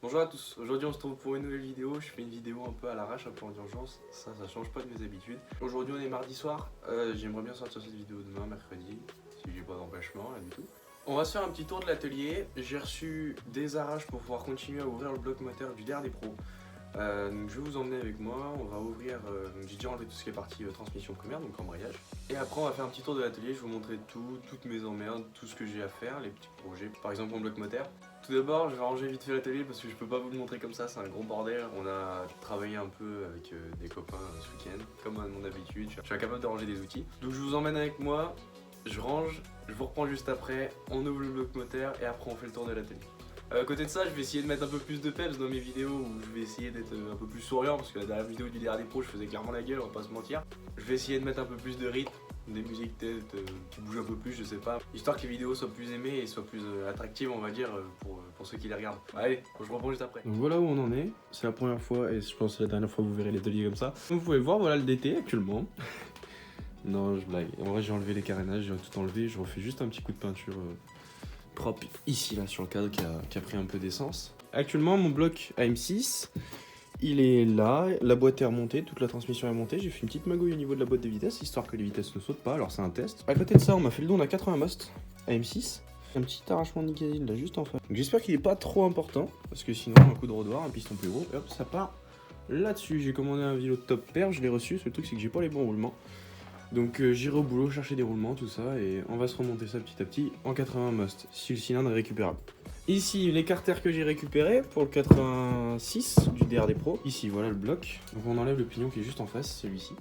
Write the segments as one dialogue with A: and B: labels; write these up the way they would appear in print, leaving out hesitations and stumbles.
A: Bonjour à tous, aujourd'hui on se retrouve pour une nouvelle vidéo. Je fais une vidéo un peu à l'arrache, un peu en urgence, ça change pas de mes habitudes. Aujourd'hui on est mardi soir, j'aimerais bien sortir cette vidéo demain, mercredi, si j'ai pas d'empêchement là du tout. On va se faire un petit tour de l'atelier. J'ai reçu des arraches pour pouvoir continuer à ouvrir le bloc moteur du DRD Pro. Donc je vais vous emmener avec moi, on va ouvrir, j'ai déjà enlevé tout ce qui est partie transmission première, donc embrayage. Et après on va faire un petit tour de l'atelier, je vais vous montrer tout, toutes mes emmerdes, tout ce que j'ai à faire, les petits projets, par exemple mon bloc moteur. Tout d'abord je vais ranger vite fait l'atelier parce que je peux pas vous le montrer comme ça, c'est un gros bordel. On a travaillé un peu avec des copains ce week-end, comme à mon habitude, je suis incapable de ranger des outils. Donc je vous emmène avec moi, je range, je vous reprends juste après, on ouvre le bloc moteur et après on fait le tour de l'atelier. À côté de ça, je vais essayer de mettre un peu plus de peps dans mes vidéos où je vais essayer d'être un peu plus souriant parce que la dernière vidéo du DRD Pro, je faisais clairement la gueule, on va pas se mentir. Je vais essayer de mettre un peu plus de rythme, des musiques peut-être qui bougent un peu plus, je sais pas, histoire que les vidéos soient plus aimées et soient plus attractives, on va dire, pour ceux qui les regardent. Allez, je reprends juste après. Donc voilà où on en est, c'est la première fois et je pense que c'est la dernière fois que vous verrez l'atelier comme ça. Donc vous pouvez voir, voilà le DT actuellement. Non, je blague. En vrai, j'ai enlevé les carénages, j'ai tout enlevé, je refais juste un petit coup de peinture. Propre ici là sur le cadre qui a pris un peu d'essence. Actuellement mon bloc AM6 il est là, la boîte est remontée, toute la transmission est montée, j'ai fait une petite magouille au niveau de la boîte de vitesse histoire que les vitesses ne sautent pas, alors c'est un test. À côté de ça on m'a fait le don d'un 80 Most AM6, un petit arrachement de nickel là juste en face. J'espère qu'il est pas trop important parce que sinon un coup de rodoir, un piston plus gros et hop ça part là-dessus. J'ai commandé un vélo top pair, je l'ai reçu, le truc c'est que j'ai pas les bons roulements. Donc j'irai au boulot chercher des roulements, tout ça, et on va se remonter ça petit à petit en 80 Most, si le cylindre est récupérable. Ici, les carters que j'ai récupérés pour le 86 du DRD Pro. Ici, voilà le bloc. Donc on enlève le pignon qui est juste en face, celui-ci.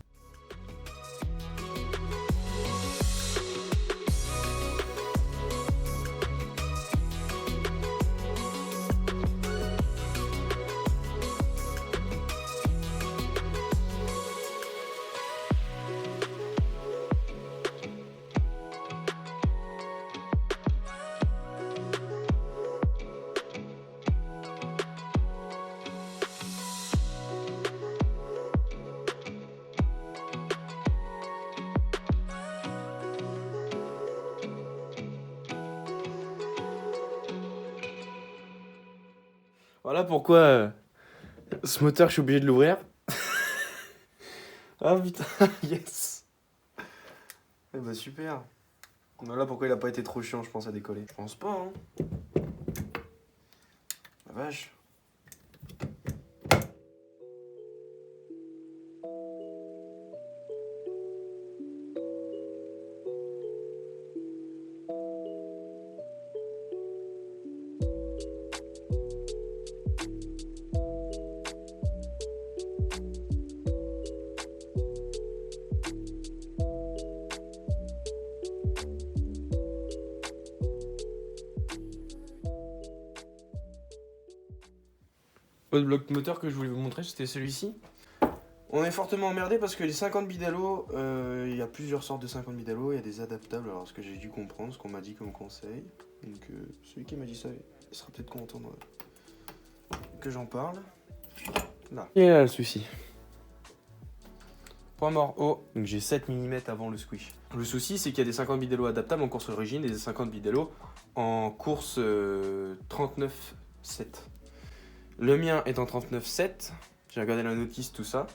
A: Voilà pourquoi ce moteur, je suis obligé de l'ouvrir. Ah putain, yes. Eh bah super. Voilà pourquoi il a pas été trop chiant, je pense, à décoller. Je pense pas, hein. La vache. L'autre bloc moteur que je voulais vous montrer, c'était celui-ci. On est fortement emmerdé parce que les 50 bidalo, il y a plusieurs sortes de 50 bidalo, il y a des adaptables, alors ce que j'ai dû comprendre, ce qu'on m'a dit comme conseil. Donc celui qui m'a dit ça, il sera peut-être content que j'en parle. Là. Et là le souci. Point mort haut, donc j'ai 7 mm avant le squish. Le souci c'est qu'il y a des 50 bidalo adaptables en course origine et des 50 bidalo en course 39.7. Le mien est en 39.7, j'ai regardé la notice, tout ça.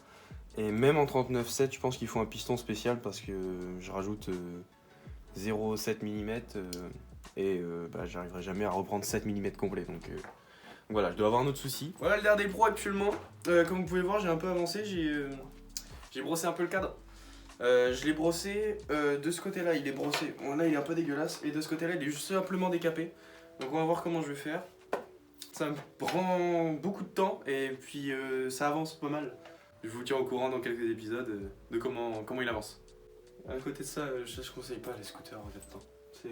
A: Et même en 39.7, je pense qu'il faut un piston spécial parce que je rajoute 0,7 mm et j'arriverai jamais à reprendre 7 mm complet. Donc voilà, je dois avoir un autre souci. Voilà le DRD Pro actuellement. Comme vous pouvez voir, j'ai un peu avancé, j'ai brossé un peu le cadre. Je l'ai brossé de ce côté-là, il est brossé. Bon, là, il est un peu dégueulasse. Et de ce côté-là, il est juste simplement décapé. Donc on va voir comment je vais faire. Ça me prend beaucoup de temps et puis ça avance pas mal. Je vous tiens au courant dans quelques épisodes de comment il avance. À côté de ça, je conseille pas les scooters là-dedans. C'est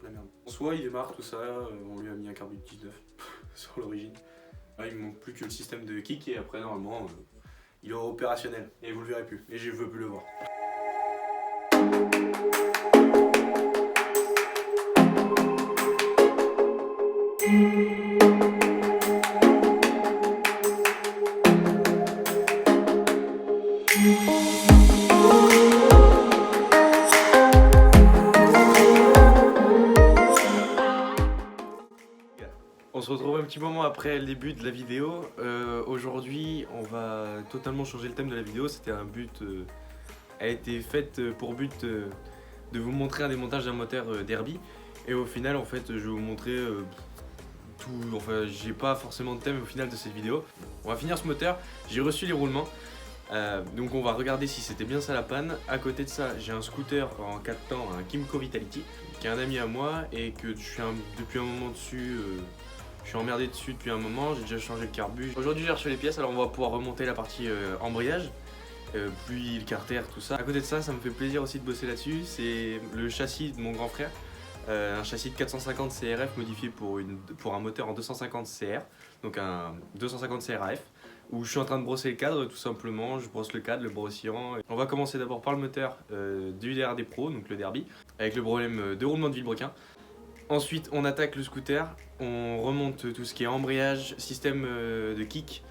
A: la merde. Soit il démarre tout ça, on lui a mis un carbone 19 sur l'origine. Là il me manque plus que le système de kick et après normalement il est opérationnel et vous le verrez plus. Et je veux plus le voir. On se retrouve un petit moment après le début de la vidéo. Aujourd'hui, on va totalement changer le thème de la vidéo. C'était un but, a été faite pour but de vous montrer un démontage d'un moteur Derby. Et au final, en fait, je vais vous montrer tout. Enfin, j'ai pas forcément de thème au final de cette vidéo. On va finir ce moteur. J'ai reçu les roulements. Donc on va regarder si c'était bien ça la panne. À côté de ça, j'ai un scooter en 4 temps, un Kymco Vitality, qui est un ami à moi et que je suis depuis un moment dessus. Je suis emmerdé dessus depuis un moment, j'ai déjà changé le carbu. Aujourd'hui j'ai reçu les pièces, alors on va pouvoir remonter la partie embrayage, puis le carter, tout ça. À côté de ça, ça me fait plaisir aussi de bosser là-dessus. C'est le châssis de mon grand frère, un châssis de 450 CRF modifié pour un moteur en 250 CR, donc un 250 CRAF, où je suis en train de brosser le cadre tout simplement. Je brosse le cadre, le brossillon. On va commencer d'abord par le moteur du DRD Pro, donc le Derby, avec le problème de roulement de vilebrequin. Ensuite, on attaque le scooter, on remonte tout ce qui est embrayage, système de kick,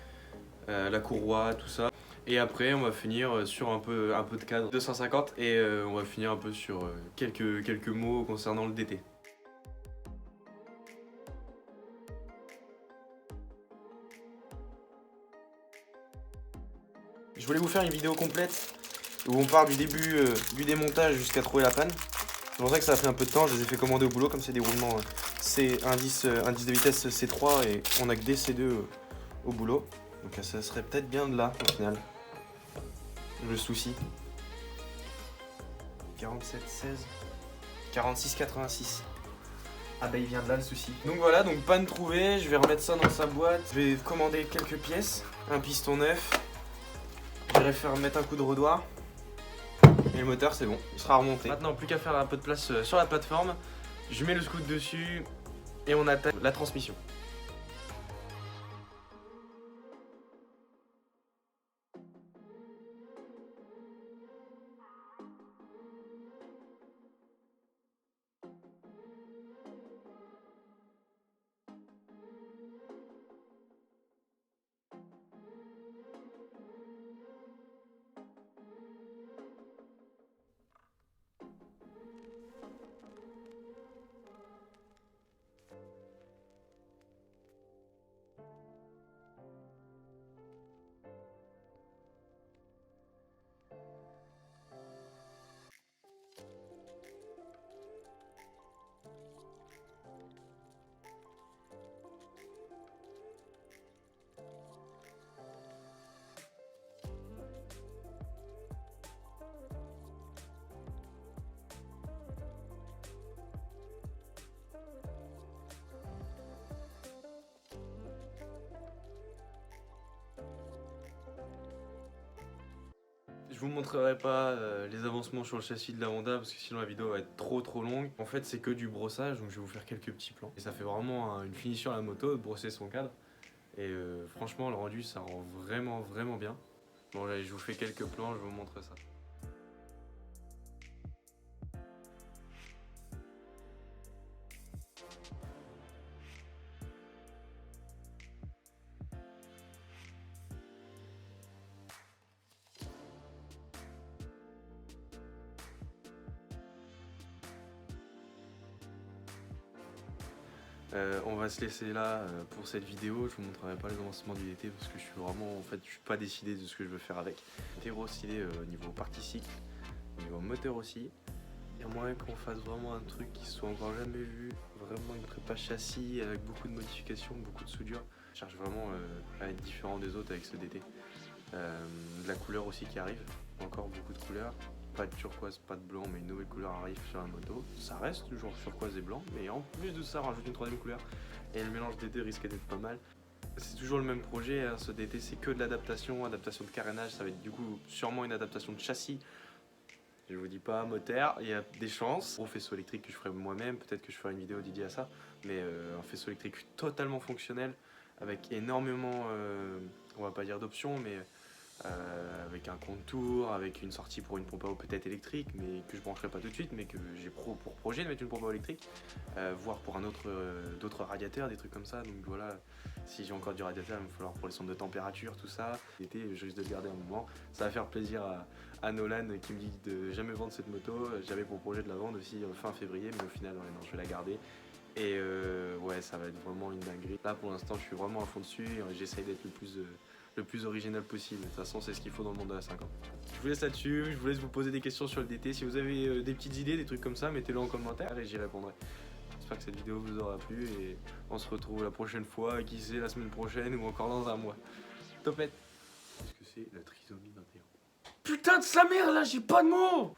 A: la courroie, tout ça. Et après, on va finir sur un peu de cadre 250 et on va finir un peu sur quelques mots concernant le DT. Je voulais vous faire une vidéo complète où on part du début du démontage jusqu'à trouver la panne. C'est pour ça que ça a pris un peu de temps, je les ai fait commander au boulot, comme c'est des roulements indice de vitesse C3 et on a que des C2 au boulot. Donc ça serait peut-être bien de là au final, le souci. 47, 16, 46, 86. Ah bah il vient de là le souci. Donc voilà, donc panne trouvée, je vais remettre ça dans sa boîte. Je vais commander quelques pièces, un piston neuf. J'irai faire mettre un coup de rodoir. Et le moteur c'est bon, il sera remonté. Maintenant plus qu'à faire un peu de place sur la plateforme. Je mets le scoot dessus et on attaque la transmission. Je vous montrerai pas les avancements sur le châssis de la Honda parce que sinon la vidéo va être trop longue. En fait c'est que du brossage, donc je vais vous faire quelques petits plans. Et ça fait vraiment une finition à la moto de brosser son cadre. Et franchement le rendu ça rend vraiment bien. Bon allez, je vous fais quelques plans, je vous montre ça. On va se laisser là pour cette vidéo. Je vous montrerai pas les avancements du DT parce que je suis pas décidé de ce que je veux faire avec. Terreau stylé au niveau partie cycle, au niveau moteur aussi. Il y a moyen qu'on fasse vraiment un truc qui soit encore jamais vu, vraiment une prépa châssis avec beaucoup de modifications, beaucoup de soudure. Je cherche vraiment à être différent des autres avec ce DT. De la couleur aussi qui arrive, encore beaucoup de couleurs. Pas de turquoise, pas de blanc, mais une nouvelle couleur arrive sur la moto. Ça reste toujours turquoise et blanc, mais en plus de ça, on rajoute une troisième couleur. Et le mélange DT risque d'être pas mal. C'est toujours le même projet, hein, ce DT, c'est que de l'adaptation, adaptation de carénage. Ça va être du coup sûrement une adaptation de châssis. Je vous dis pas moteur, il y a des chances. Gros faisceau électrique que je ferai moi-même, peut-être que je ferai une vidéo dédiée à ça. Mais un faisceau électrique totalement fonctionnel, avec énormément, on va pas dire d'options, mais avec un contour, avec une sortie pour une pompe à eau peut-être électrique, mais que je brancherai pas tout de suite, mais que j'ai pour projet de mettre une pompe à eau électrique, voire pour d'autres radiateurs, des trucs comme ça. Donc voilà, si j'ai encore du radiateur, il va me falloir pour les sondes de température, tout ça. L'été, je risque de le garder un moment. Ça va faire plaisir à Nolan qui me dit de jamais vendre cette moto. J'avais pour projet de la vendre aussi fin février, mais au final, ouais, non, je vais la garder. Et ouais, ça va être vraiment une dinguerie. Là pour l'instant je suis vraiment à fond dessus et j'essaye d'être le plus original possible. De toute façon c'est ce qu'il faut dans le monde de la 50. Je vous laisse là-dessus, je vous laisse vous poser des questions sur le DT. Si vous avez des petites idées, des trucs comme ça, mettez-le en commentaire et j'y répondrai. J'espère que cette vidéo vous aura plu et on se retrouve la prochaine fois, qui sait, la semaine prochaine ou encore dans un mois. Topette. Qu'est-ce que c'est la trisomie 21? Putain de sa mère là, j'ai pas de mots.